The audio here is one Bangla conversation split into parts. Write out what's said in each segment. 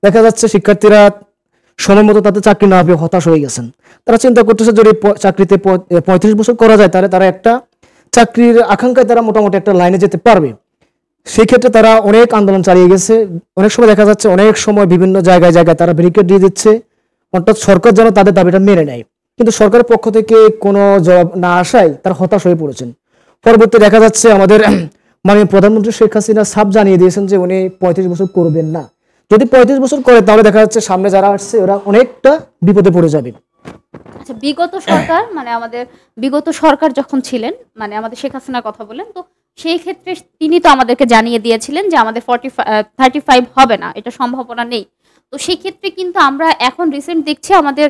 দেখা যাচ্ছে শিক্ষার্থীরা সময় মতো তাদের চাকরি না পেয়ে হতাশ হয়ে গেছেন। তারা চিন্তা করতেছে যদি চাকরিতে 35 বছর করা যায় তাহলে তারা একটা চাকরির আকাঙ্ক্ষায় তারা মোটামুটি একটা লাইনে যেতে পারবে। সেই ক্ষেত্রে তারা অনেক আন্দোলন চালিয়ে গেছে। অনেক সময় দেখা যাচ্ছে অনেক সময় বিভিন্ন জায়গায় জায়গায় তারা ব্যারিকেড দিয়ে দিচ্ছে, অর্থাৎ সরকার যেন তাদের দাবিটা মেনে নেয়। কিন্তু সরকারের পক্ষ থেকে কোনো জবাব না আসায় তারা হতাশ হয়ে পড়েছেন। পরবর্তী দেখা যাচ্ছে আমাদের মাননীয় প্রধানমন্ত্রী শেখ হাসিনা সাফ জানিয়ে দিয়েছেন যে উনি 35 বছর করবেন না। যদি 35 বছর করে তাহলে দেখা যাচ্ছে সামনে যারা আসছে ওরা অনেকটা বিপদে পড়ে যাবে। আচ্ছা, বিগত সরকার মানে আমাদের বিগত সরকার যখন ছিলেন, মানে আমাদের শেখ হাসিনার কথা বলেন, তো সেই ক্ষেত্রে তিনি তো আমাদেরকে জানিয়ে দিয়েছিলেন যে আমাদের 35 হবে না, এটা সম্ভাবনা নেই। তো সেই ক্ষেত্রে কিন্তু আমরা এখন রিসেন্ট দেখছি আমাদের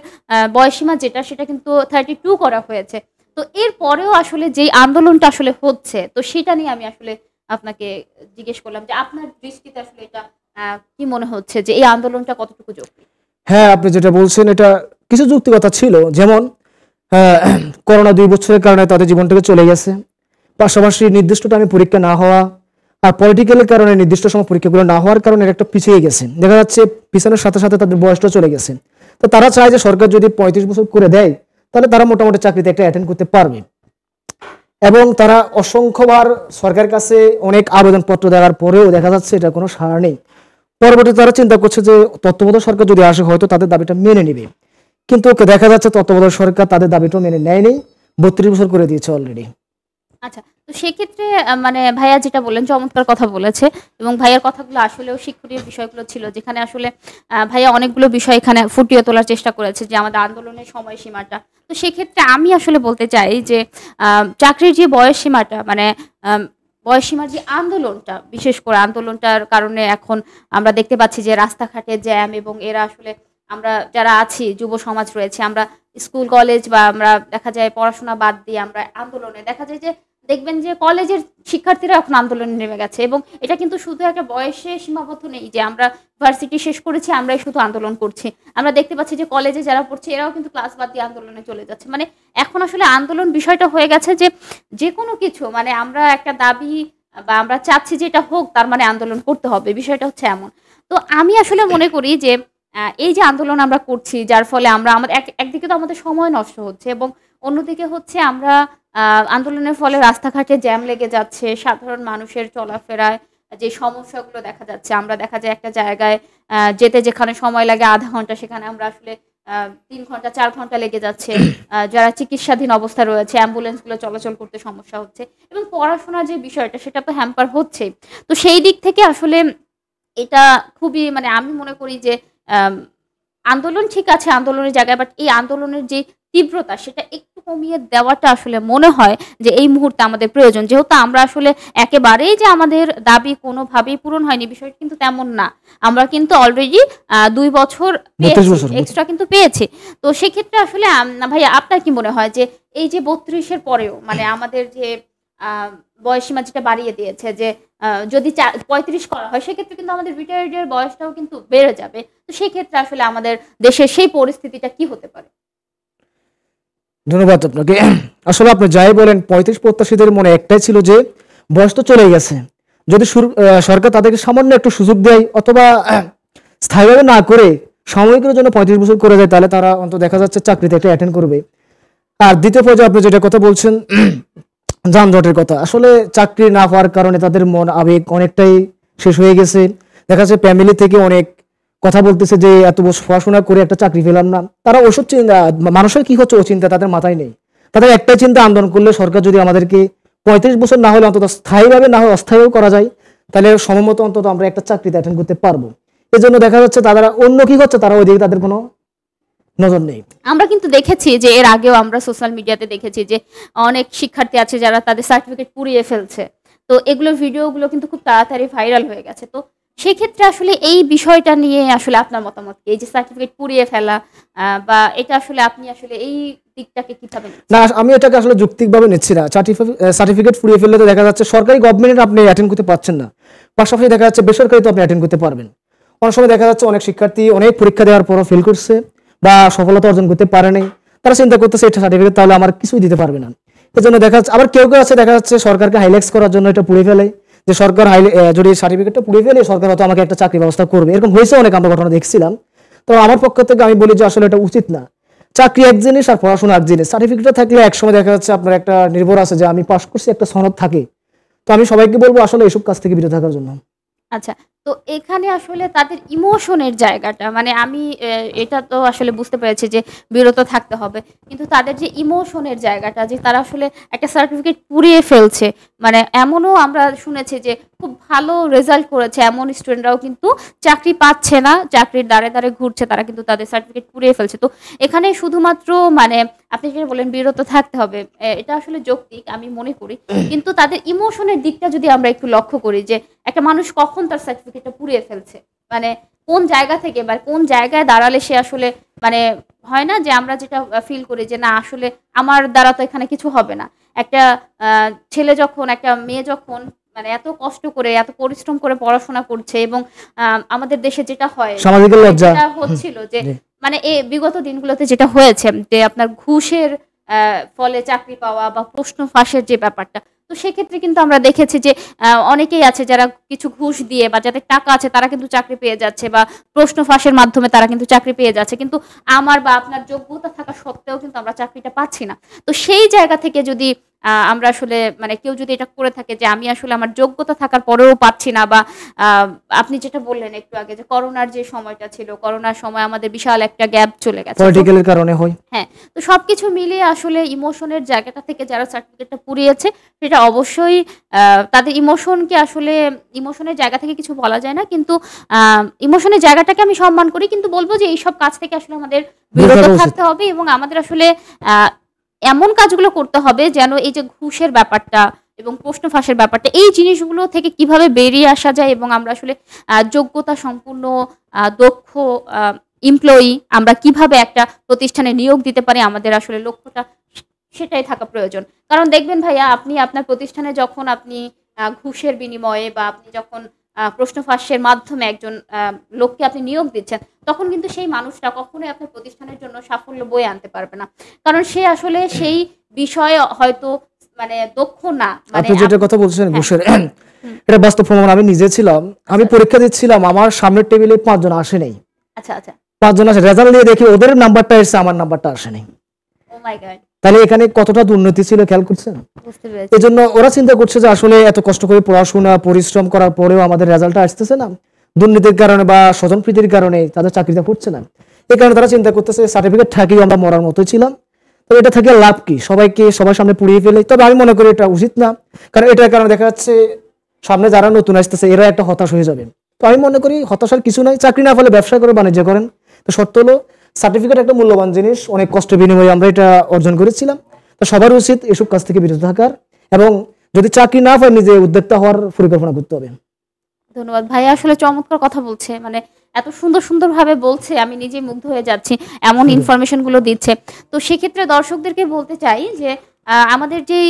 বয়সীমা যেটা সেটা কিন্তু 32 করা হয়েছে। তো এর পরেও আসলে যেই আন্দোলনটা আসলে হচ্ছে, তো সেটা নিয়ে আমি আসলে আপনাকে জিজ্ঞেস করলাম যে আপনার দৃষ্টিতে আসলে এটা কি মনে হচ্ছে যে এই আন্দোলনটা কতটুকু যৌক্তিক? হ্যাঁ, আপনি যেটা বলছেন এটা কিছু যৌক্তিকতা ছিল। যেমন করোনা 2 বছরের কারণে তাদের জীবনটাকে চলে গেছে, পাশাপাশি নির্দিষ্ট টাইমে পরীক্ষা না হওয়া আর পলিটিক্যালের কারণে নির্দিষ্ট সময় পরীক্ষাগুলো না হওয়ার কারণে একটা পিছিয়ে গেছে। দেখা যাচ্ছে পিছনের সাথে সাথে তাদের বয়সটা চলে গেছে। তো তারা চায় যে সরকার যদি 35 বছর করে দেয় তাহলে তারা মোটামুটি চাকরিতে একটা অ্যাটেন্ড করতে পারবে। এবং তারা অসংখ্যবার সরকারের কাছে অনেক আবেদনপত্র দেওয়ার পরেও দেখা যাচ্ছে এটা কোনো সাড়া নেই। পরবর্তীতে তারা চিন্তা করছে যে তত্ত্বাবধায়ক সরকার যদি আসে হয়তো তাদের দাবিটা মেনে নেবে, কিন্তু দেখা যাচ্ছে তত্ত্বাবধায়ক সরকার তাদের দাবিটা মেনে নেয়নি, 32 বছর করে দিয়েছে অলরেডি। আচ্ছা, তো সেক্ষেত্রে মানে ভাইয়া যেটা বললেন চমৎকার কথা বলেছে, এবং ভাইয়ার কথাগুলো আসলেও শিক্ষণীয় বিষয়গুলো ছিল, যেখানে আসলে ভাইয়া অনেকগুলো বিষয় এখানে ফুটিয়ে তোলার চেষ্টা করেছে যে আমাদের আন্দোলনের সময়সীমাটা। তো সেক্ষেত্রে আমি আসলে বলতে চাই যে চাকরির যে বয়সসীমাটা, মানে বয়সসীমার যে আন্দোলনটা, বিশেষ করে আন্দোলনটার কারণে এখন আমরা দেখতে পাচ্ছি যে রাস্তাঘাটে জ্যাম, এবং এরা আসলে আমরা যারা আছি যুব সমাজ রয়েছে, আমরা স্কুল কলেজ বা আমরা দেখা যায় পড়াশোনা বাদ দিয়ে আমরা আন্দোলনে দেখা যায় যে দেখবেন যে কলেজের শিক্ষার্থীরা এখন আন্দোলনে নেমে গেছে। এবং এটা কিন্তু শুধু একটা বয়সে সীমাবদ্ধ নেই যে আমরা ভার্সিটি শেষ করেছি আমরাই শুধু আন্দোলন করছি। আমরা দেখতে পাচ্ছি যে কলেজে যারা পড়ছে এরাও কিন্তু ক্লাস বাদ দিয়ে আন্দোলনে চলে যাচ্ছে। মানে এখন আসলে আন্দোলন বিষয়টা হয়ে গেছে যে যে কোনো কিছু, মানে আমরা একটা দাবি বা আমরা চাচ্ছি যে এটা হোক, তার মানে আন্দোলন করতে হবে, বিষয়টা হচ্ছে এমন। তো আমি আসলে মনে করি যে এই যে আন্দোলন আমরা করছি, যার ফলে আমরা আমাদের একদিকে তো আমাদের সময় নষ্ট হচ্ছে, এবং অন্যদিকে হচ্ছে আমরা আন্দোলনের ফলে রাস্তাঘাটে জ্যাম লেগে যাচ্ছে, সাধারণ মানুষের চলাফেরায় যে সমস্যাগুলো দেখা যাচ্ছে, আমরা দেখা যায় একটা জায়গায় যেতে যেখানে সময় লাগে আধা ঘন্টা, সেখানে আমরা আসলে 3 ঘন্টা 4 ঘন্টা লেগে যাচ্ছে। যারা চিকিৎসাধীন অবস্থা রয়েছে অ্যাম্বুলেন্সগুলো চলাচল করতে সমস্যা হচ্ছে, এবং পড়াশোনার যে বিষয়টা সেটা তো হ্যাম্পার হচ্ছে। তো সেই দিক থেকে আসলে এটা খুবই, মানে আমি মনে করি যে আন্দোলন ঠিক আছে আন্দোলনের জায়গায়, বাট এই আন্দোলনের যে তীব্রতা সেটা একটু কমিয়ে দেওয়াটা আসলে মনে হয় যে এই মুহূর্তে আমাদের প্রয়োজন। যেহেতু আমরা আসলে একেবারেই যে আমাদের দাবি কোনোভাবেই পূরণ হয়নি বিষয়টা কিন্তু তেমন না, আমরা কিন্তু অলরেডি 2 বছর এক্সট্রা কিন্তু পেয়েছি। তো সেক্ষেত্রে আসলে ভাইয়া আপনার কি মনে হয় যে এই যে 32-এর পরেও মানে আমাদের যে বয়সীমা যেটা বাড়িয়ে দিয়েছে যে যদি 35 করা হয় সেক্ষেত্রে কিন্তু আমাদের রিটায়ার্ডের বয়সটাও কিন্তু বেড়ে যাবে, তো সেই ক্ষেত্রে আসলে আমাদের দেশের সেই পরিস্থিতিটা কি হতে পারে? ধন্যবাদ আপনাকে। আসলে আপনি যাই বলেন 35 প্রত্যাশীদের মনে একটাই ছিল যে বয়স তো চলে গেছে, যদি সরকার তাদেরকে সামান্য একটু সুযোগ দেয় অথবা স্থায়ীভাবে না করে সাময়িকের জন্য 35 বছর করে দেয় তাহলে তারা অন্তত দেখা যাচ্ছে চাকরিতে একটা অ্যাটেন্ড করবে। আর দ্বিতীয় পর্যায়ে আপনি যেটা কথা বলছেন যানজটের কথা, আসলে চাকরি না পাওয়ার কারণে তাদের মন আবেগ অনেকটাই শেষ হয়ে গেছে। দেখা যাচ্ছে ফ্যামিলি থেকে অনেক কথা বলতেছে যে এত বছর পড়াশোনা করে একটা চাকরি পেলাম না। তারা ওসব চিন্তা, মানুষের কি হচ্ছে ও চিন্তা তাদের মাথায় নেই। তাদের একটাই চিন্তা, আন্দোলন করলে সরকার যদি আমাদেরকে 35 বছর না হলে অন্তত স্থায়ীভাবে না হয় অস্থায়ীও করা যায় তাহলে সময়মতো অন্তত আমরা একটা চাকরিতে অ্যাটেন্ড করতে পারবো। এই জন্য দেখা যাচ্ছে তারা অন্য কি করছে তারা ওইদিকে তাদের কোনো নজর নেই। আমরা কিন্তু দেখেছি যে এর আগেও আমরা সোশ্যাল মিডিয়াতে দেখেছি যে অনেক শিক্ষার্থী আছে যারা তাদের সার্টিফিকেট পুড়িয়ে ফেলছে। তো এগুলো ভিডিওগুলো কিন্তু খুব তাড়াতাড়ি ভাইরাল হয়ে গেছে। তো সেক্ষেত্রে আসলে এই বিষয়টা নিয়ে আসলে আপনার মতামত কি? এই যে সার্টিফিকেট পুড়িয়ে ফেলা বা এটা আসলে আপনি আসলে এই দিকটাকে কিভাবে নিচ্ছেন? না, আমি এটাকে আসলে যৌক্তিকভাবে নিচ্ছি না। সার্টিফিকেট পুড়িয়ে ফেললে তো দেখা যাচ্ছে সরকারি গভর্নমেন্টের আপনি অ্যাটেন্ড করতে পারছেন না, পাশাপাশি দেখা যাচ্ছে বেসরকারি তো আপনি অ্যাটেন্ড করতে পারবেন। অনেক সময় দেখা যাচ্ছে অনেক শিক্ষার্থী অনেক পরীক্ষা দেওয়ার পরও ফেল করছে বা সফলতা অর্জন করতে পারে নাই, তারা চিন্তা করতেছে এটা সার্টিফিকেট তাহলে আমার কিছুই দিতে পারবে না। এই জন্য দেখা যাচ্ছে আবার কেউ কেউ আছে দেখা যাচ্ছে সরকারকে হাইলাইটস করার জন্য এটা পুড়ে ফেলে, যে সরকার যদি সার্টিফিকেটটা পুড়িয়ে ফেলে সরকার হয়তো আমাকে একটা চাকরি ব্যবস্থা করবে, এরকম হয়েছে অনেক, আমরা ঘটনা দেখছিলাম। তো আমার পক্ষ থেকে আমি বলি যে আসলে এটা উচিত না। চাকরি এক জিনিস আর পড়াশোনা এক জিনিস। সার্টিফিকেটটা থাকলে একসময় দেখা যাচ্ছে আপনার একটা নির্ভর আছে যে আমি পাস করছি, একটা সনদ থাকে। তো আমি সবাইকে বলবো আসলে এসব কাজ থেকে বিরত থাকার জন্য। আচ্ছা, তো এখানে আসলে তাদের ইমোশনের জায়গাটা, মানে আমি এটা তো আসলে বুঝতে পেরেছি যে বিরত থাকতে হবে, কিন্তু তাদের যে ইমোশনের জায়গাটা, যে তারা আসলে একটা সার্টিফিকেট পুড়িয়ে ফেলছে, মানে এমনও আমরা শুনেছি যে খুব ভালো রেজাল্ট করেছে এমন স্টুডেন্টরাও কিন্তু চাকরি পাচ্ছে না, চাকরির দ্বারে দ্বারে ঘুরছে, তারা কিন্তু তাদের সার্টিফিকেট পুড়িয়ে ফেলছে। তো এখানে শুধুমাত্র মানে আপনি যেটা বলেন বিরত থাকতে হবে, এটা আসলে যৌক্তিক আমি মনে করি, কিন্তু তাদের ইমোশনের দিকটা যদি আমরা একটু লক্ষ্য করি যে একটা মানুষ কখন তার সার্টিফিকেটটা পুড়িয়ে ফেলছে, মানে কোন জায়গা থেকে বা কোন জায়গায় দাঁড়ালে সে আসলে মানে হয় না যে আমরা যেটা ফিল করি যে না আসলে আমার দ্বারা তো এখানে কিছু হবে না। একটা ছেলে যখন, একটা মেয়ে যখন মানে এত কষ্ট করে এত পরিশ্রম করে পড়াশোনা করছে, এবং আমাদের দেশে যেটা হয় সামাজিক লজ্জা যেটা হচ্ছিল যে মানে এই বিগত দিনগুলোতে যেটা হয়েছে যে আপনার ঘুষের ফলে চাকরি পাওয়া বা প্রশ্ন ফাঁসের যে ব্যাপারটা, তো সেক্ষেত্রে কিন্তু আমরা দেখেছি যে অনেকেই আছে যারা কিছু ঘুষ দিয়ে বা যাদের টাকা আছে তারা কিন্তু চাকরি পেয়ে যাচ্ছে, বা প্রশ্ন ফাঁসের মাধ্যমে তারা কিন্তু চাকরি পেয়ে যাচ্ছে, কিন্তু আমার বা আপনার যোগ্যতা থাকা সত্ত্বেও কিন্তু আমরা চাকরিটা পাচ্ছি না। তো সেই জায়গা থেকে যদি আমরা আসলে মানে কেউ যদি এটা করে থাকে যে আমি আসলে আমার যোগ্যতা থাকার পরেও পাচ্ছি না, বা আপনি যেটা বললেন একটু আগে যে করোনার যে সময়টা ছিল, করোনার সময় আমাদের বিশাল একটা গ্যাপ চলে গেছে পলিটিক্যালের কারণে হয়। হ্যাঁ, তো সবকিছু মিলিয়ে আসলে ইমোশনের জায়গাটা থেকে যারা সার্টিফিকেটটা পুড়িয়েছে সেটা অবশ্যই তাদের ইমোশনকে আসলে ইমোশনের জায়গা থেকে কিছু বলা যায় না, কিন্তু ইমোশনের জায়গাটাকে আমি সম্মান করি, কিন্তু বলবো যে এইসব কাজ থেকে আসলে আমাদের বিরত থাকতে হবে, এবং আমাদের আসলে এমন কাজগুলো করতে হবে যেন এই যে ঘুষের ব্যাপারটা এবং প্রশ্ন ফাঁসের ব্যাপারটা, এই জিনিসগুলো থেকে কিভাবে বেরিয়ে আসা যায়, এবং আমরা আসলে যোগ্যতা সম্পূর্ণ দক্ষ এমপ্লয়ি আমরা কিভাবে একটা প্রতিষ্ঠানে নিয়োগ দিতে পারি, আমাদের আসলে লক্ষ্যটা সেটাই থাকা প্রয়োজন। কারণ দেখবেন ভাইয়া, আপনি আপনার প্রতিষ্ঠানে যখন আপনি ঘুষের বিনিময়ে বা আপনি যখন প্রশ্ন ফাঁসের মাধ্যমে একজন লোককে আপনি নিয়োগ দিচ্ছেন, তখন কিন্তু সেই মানুষটা কখনোই আপনার প্রতিষ্ঠানের জন্য সাফল্য বয়ে আনতে পারবে না, কারণ সে আসলে সেই বিষয়ে হয়তো মানে দক্ষ না। আপনি যেটা কথা বলছেন ঘুষের, এটা বাস্তব প্রমাণ। আমি নিজে ছিলাম, আমি পরীক্ষা দিচ্ছিলাম, আমার সামনের টেবিলে 5 জন আসে নাই। আচ্ছা আচ্ছা, 5 জন আসে, রেজাল্ট দিয়ে দেখি ওদের নাম্বারটা এসেছে, আমার নাম্বারটা আসে নাই। ও মাই গড, তাহলে এখানে কতটা দুর্নীতি ছিল খেয়াল করছেন? বুঝতে পেরেছি। এই জন্য ওরা চিন্তা করছে যে আসলে এত কষ্ট করে পড়াশোনা পরিশ্রম করার পরেও আমাদের রেজাল্টটা আসতেছে না, দুর্নীতির কারণে বা স্বজনপ্রীতির কারণে তাদের চাকরিটা হচ্ছে না। এই কারণে তারা চিন্তা করতেছে সার্টিফিকেট থাকি আমরা মরার মতোই ছিলাম, তবে এটা থেকে লাভ কি, সবার সামনে পুড়িয়ে ফেলে। তবে আমি মনে করি এটা উচিত না, কারণ এটার কারণে দেখা যাচ্ছে সামনে যারা নতুন আসতেছে এরা একটা হতাশ হয়ে যাবে। তো আমি মনে করি হতাশার কিছু নাই, চাকরি না পেলে ব্যবসা করে বাণিজ্য করেন। তো সত্য হলো সার্টিফিকেট একটা মূল্যবান জিনিস, অনেক কষ্ট বিনিময়ে আমরা এটা অর্জন করেছিলাম। তো সবার উচিত এসব কাজ থেকে বিরত থাকার, এবং যদি চাকরি না পায় নিজে উদ্যোক্তা হওয়ার পরিকল্পনা করতে হবে। ধন্যবাদ ভাইয়া, আসলে চমৎকার কথা বলছে, মানে এত সুন্দর সুন্দর ভাবে বলছে, আমি নিজে মুগ্ধ হয়ে যাচ্ছি, এমন ইনফরমেশন গুলো দিচ্ছে। তো সেক্ষেত্রে দর্শকদেরকে বলতে চাই যে আমাদের যেই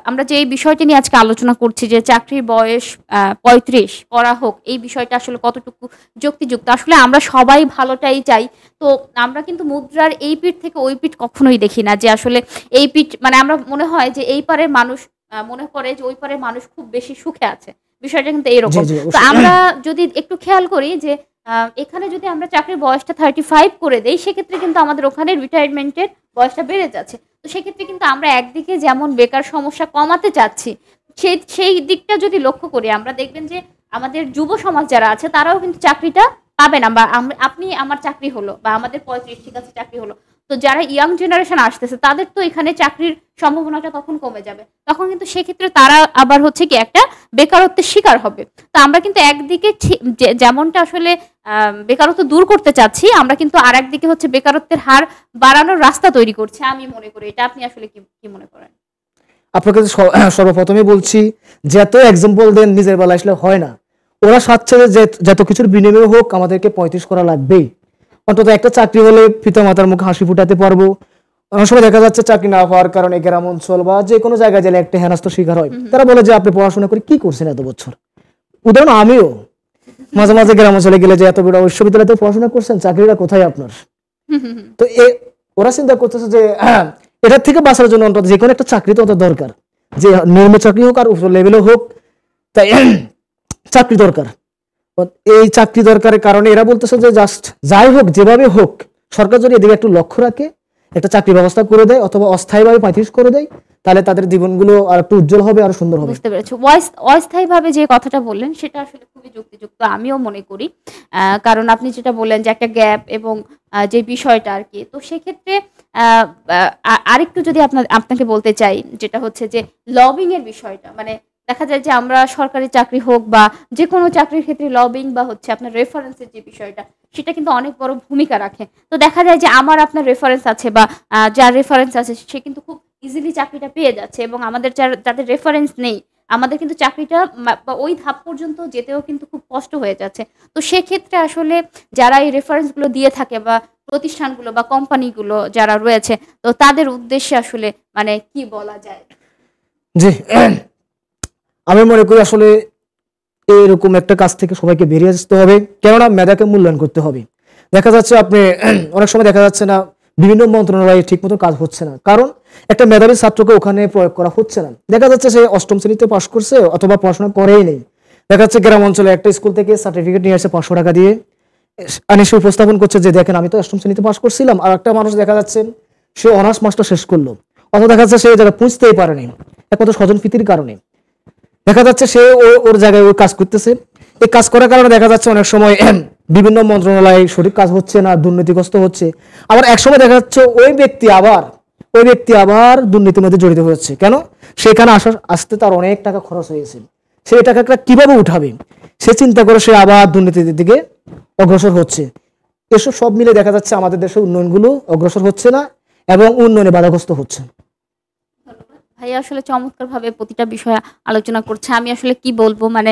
আমরা যে বিষয়টি নিয়ে আজকে আলোচনা করছি যে চাকরির বয়স 35 করা হোক, এই বিষয়টা আসলে কতটুকু যুক্তিযুক্ত। আসলে আমরা সবাই ভালোটাই চাই, তো আমরা কিন্তু মুদ্রার এই পিঠ থেকে ওই পিঠ কখনোই দেখি না, যে আসলে এই পিঠ মানে আমরা মনে হয় যে এই পারের মানুষ মনে করে যে ওই পারের মানুষ খুব বেশি সুখে আছে, বিষয়টা কিন্তু এইরকম। তো আমরা যদি একটু খেয়াল করি যে এখানে যদি আমরা চাকরির বয়সটা 35 করে দেই, সেক্ষেত্রে কিন্তু আমাদের ওখানে রিটায়ারমেন্টের বয়সটা বেড়ে যাচ্ছে। তো সেক্ষেত্রে কিন্তু আমরা একদিকে যেমন বেকার সমস্যা কমাতে চাচ্ছি, সেই দিকটা যদি লক্ষ্য করি, আমরা দেখবেন যে আমাদের যুব সমাজ যারা আছে তারাও কিন্তু চাকরিটা পাবে না, বা আপনি আমার চাকরি হলো বা আমাদের 35 ঠিক আছে চাকরি হলো, তো যারা ইয়াং জেনারেশন আসতেছে তাদের তো এখানে চাকরির সম্ভাবনাটা তখন কমে যাবে, তখন কিন্তু সেক্ষেত্রে তারা আবার হচ্ছে কি একটা বেকারত্বের শিকার হবে। তো আমরা কিন্তু একদিকে যেমনটা আসলে বেকারত্ব দূর করতে চাচ্ছি, আমরা কিন্তু আর একদিকে হচ্ছে বেকারত্বের হার বাড়ানোর রাস্তা তৈরি করছি, আমি মনে করি। এটা আপনি আসলে কি মনে করেন? আপনাকে সর্বপ্রথমে বলছি, যত এক্সাম্পল দেন নিজের বেলা আসলে হয় না। ওরা চাচ্ছে যে যত কিছুর বিনিময় হোক আমাদেরকে 35 করা লাগবেই, অন্তত একটা চাকরি হলে পিতা মাতার মুখে হাসি ফুটাতে পারবো। অনেক সময় দেখা যাচ্ছে চাকরি না হওয়ার কারণে গ্রাম অঞ্চল বা যে কোনো জায়গায় গেলে একটা হেনস্থার শিকার হয়। তারা বলে যে আপনি পড়াশোনা করে কি করছেন এত বছর। উদাহরণ আমিও মাঝে মাঝে গ্রাম অঞ্চলে গেলে যে এত বড় বিশ্ববিদ্যালয়তে পড়াশোনা করছেন, চাকরিটা কোথায় আপনার? তো ওরা চিন্তা করতেছে যে এটার থেকে বাঁচার জন্য অন্তত যে কোনো একটা চাকরি তো দরকার, যে নিম্ন চাকরি হোক আর উচ্চ লেভেলে হোক, তাই চাকরি দরকার। এই চাকরি দরকারের কারণে এরা বলতেছে যে জাস্ট যাই হোক যেভাবে হোক সরকার যদি এদিকে একটু লক্ষ্য রাখে, একটা চাকরি ব্যবস্থা করে দেয় অথবা অস্থায়ীভাবে 35 করে দেয়, তাহলে তাদের জীবনগুলো আর একটু উজ্জ্বল হবে, আর সুন্দর হবে। বুঝতে পেরেছি। অস্থায়ীভাবে যে কথাটা বললেন সেটা আসলে খুবই যুক্তিযুক্ত আমিও মনে করি। কারণ আপনি যেটা বললেন যে একটা গ্যাপ এবং যে বিষয়টা আর কি, তো সেক্ষেত্রে আরেকটু যদি আপনাকে বলতে চাই, যেটা হচ্ছে যে লবিং এর বিষয়টা, মানে দেখা যায় যে আমরা সরকারি চাকরি হোক বা যে কোনো চাকরির ক্ষেত্রে লবিং বা হচ্ছে আপনার রেফারেন্সের যে বিষয়টা, সেটা কিন্তু অনেক বড় ভূমিকা রাখে। তো দেখা যায় যে আমার আপনার রেফারেন্স আছে বা যার রেফারেন্স আছে সে কিন্তু খুব ইজিলি চাকরিটা পেয়ে যাচ্ছে, এবং আমাদের যাদের রেফারেন্স নেই আমাদের কিন্তু চাকরিটা বা ওই ধাপ পর্যন্ত যেতেও কিন্তু খুব কষ্ট হয়ে যাচ্ছে। তো সেক্ষেত্রে আসলে যারা এই রেফারেন্সগুলো দিয়ে থাকে বা প্রতিষ্ঠানগুলো বা কোম্পানিগুলো যারা রয়েছে, তো তাদের উদ্দেশ্যে আসলে মানে কি বলা যায়? জি, আমি মনে করি আসলে এরকম একটা কাজ থেকে সবাইকে বেরিয়ে আসতে হবে, কেননা মেধাকে মূল্যায়ন করতে হবে। দেখা যাচ্ছে আপনি অনেক সময় দেখা যাচ্ছে না বিভিন্ন মন্ত্রণালয়ে ঠিক মতো কাজ হচ্ছে না, কারণ একটা মেধাবী ছাত্রকে ওখানে প্রয়োগ করা হচ্ছে না। দেখা যাচ্ছে সে 8ম শ্রেণীতে পাশ করছে অথবা পড়াশোনা করেই নেই। দেখা যাচ্ছে গ্রাম অঞ্চলে একটা স্কুল থেকে সার্টিফিকেট নিয়ে আসে 500 টাকা দিয়ে, আনি সে উপস্থাপন করছে যে দেখেন আমি তো 8ম শ্রেণীতে পাশ করছিলাম। আর একটা মানুষ দেখা যাচ্ছে সে অনার্স মাস্টার শেষ করলো, অথবা দেখা যাচ্ছে সে জায়গায় পৌঁছতেই পারেনি একমাত্র স্বজন প্রীতির কারণে। দেখা যাচ্ছে সে ওর জায়গায় ওই কাজ করতেছে। এই কাজ করার কারণে দেখা যাচ্ছে অনেক সময় বিভিন্ন মন্ত্রণালয়ে সঠিক কাজ হচ্ছে না, দুর্নীতিগ্রস্ত হচ্ছে। আবার একসময় দেখা যাচ্ছে ওই ব্যক্তি আবার দুর্নীতির মধ্যে জড়িত হচ্ছে। কেন? সেখানে আসতে তার অনেক টাকা খরচ হয়েছে, সেই টাকাটা কিভাবে উঠাবে সে চিন্তা করে সে আবার দুর্নীতির দিকে অগ্রসর হচ্ছে। এসব সব মিলে দেখা যাচ্ছে আমাদের দেশের উন্নয়নগুলো অগ্রসর হচ্ছে না এবং উন্নয়নে বাধাগ্রস্ত হচ্ছে। ভাইয়া আসলে চমৎকারভাবে প্রতিটা বিষয় আলোচনা করছে। আমি আসলে কি বলবো, মানে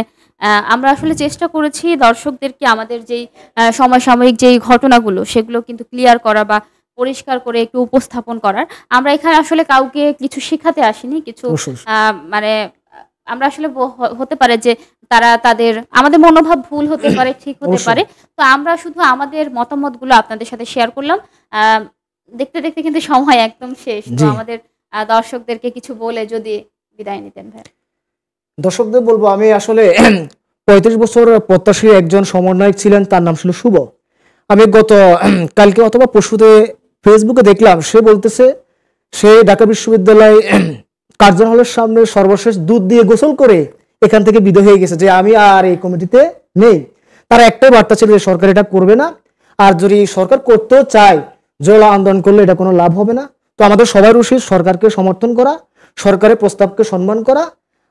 আমরা আসলে চেষ্টা করেছি দর্শকদেরকে আমাদের যেই সমসাময়িক যেই ঘটনাগুলো সেগুলো কিন্তু ক্লিয়ার করা বা পরিষ্কার করে একটু উপস্থাপন করার। আমরা এখানে আসলে কাউকে কিছু শেখাতে আসিনি, কিছু মানে আমরা আসলে হতে পারে যে তাদের আমাদের মনোভাব ভুল হতে পারে, ঠিক হতে পারে। তো আমরা শুধু আমাদের মতামতগুলো আপনাদের সাথে শেয়ার করলাম। দেখতে দেখতে কিন্তু সময় একদম শেষ। তো আমাদের দর্শকদেরকে কিছু বলে যদি বিদায় নিতেন ভাই। দর্শকদের বলবো, আমি আসলে 35 বছর প্রত্যাশী একজন সমন্বয়ক ছিলেন, তার নাম ছিল শুভ। আমি গত কালকে অথবা পরশুতে ফেসবুকে দেখলাম সে বলতেছে সে ঢাকা বিশ্ববিদ্যালয় কার্জন হলের সামনে সর্বশেষ দুধ দিয়ে গোসল করে এখান থেকে বিদায় হয়ে গেছে, যে আমি আর এই কমিটিতে নেই। তার একটাই বার্তা ছিল যে সরকার এটা করবে না, আর যদি সরকার করতেও চায় জল আন্দোলন করলে এটা কোনো লাভ হবে না। তো আমাদের সবার উচিত সরকারকে সমর্থন করা, সরকারের প্রস্তাবকে সম্মান করা,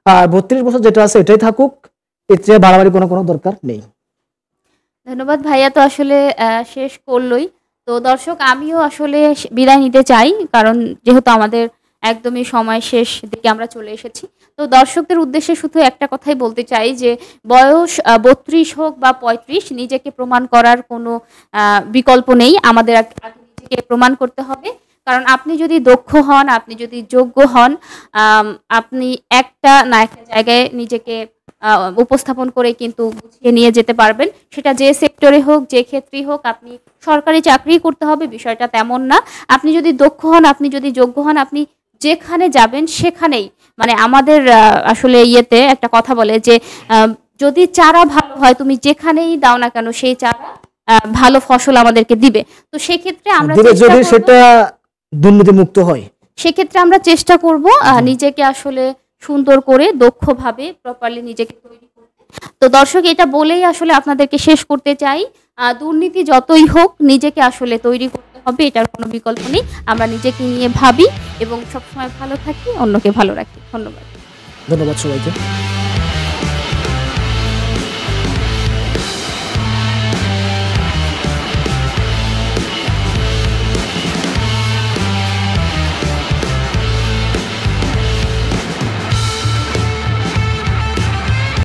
আর 32 বছর যেটা আছে এটাই থাকুক, এর চেয়ে বাড়াবাড়ি কোনো দরকার নেই। ধন্যবাদ ভাইয়া, তো আসলে শেষ করলই। তো দর্শক আমিও আসলে বিদায় নিতে চাই, কারণ যেহেতু আমাদের একদমই সময় শেষ দিকে আমরা চলে এসেছি। তো দর্শকদের উদ্দেশ্যে শুধু একটা কথাই বলতে চাই যে বয়স 32 হোক বা 35, নিজেকে প্রমাণ করার কোনো বিকল্প নেই। আমাদের আগে নিজেকে প্রমাণ করতে হবে, কারণ আপনি যদি দক্ষ হন, আপনি যদি যোগ্য হন, আপনি একটা না একটা জায়গায় নিজেকে উপস্থাপন করে কিন্তু গুছিয়ে নিয়ে যেতে পারবেন। সেটা যে সেক্টরে হোক, যে ক্ষেত্রেই হোক। আপনি সরকারি চাকরি করতে হবে বিষয়টা তেমন না। আপনি যদি দক্ষ হন, আপনি যদি যোগ্য হন, আপনি যেখানে যাবেন সেখানেই, মানে আমাদের আসলে ইয়েতে একটা কথা বলে যে যদি চারা ভালো হয় তুমি যেখানেই দাও না কেন সেই চারা ভালো ফসল আমাদেরকে দিবে। তো সেক্ষেত্রে আমরা যদি সেটা দুর্নীতি মুক্ত হয়, সেক্ষেত্রে আমরা চেষ্টা করব নিজেকে আসলে সুন্দর করে দক্ষভাবে প্রপারলি নিজেকে তৈরি করতে। তো দর্শক এটা বলেই আসলে আপনাদেরকে শেষ করতে চাই, দুর্নীতি যতই হোক নিজেকে আসলে তৈরি করতে হবে, এটার কোনো বিকল্প নেই। আমরা নিজেকে নিয়ে ভাবি এবং সবসময় ভালো থাকি, অন্যকে ভালো রাখি। ধন্যবাদ সবাইকে।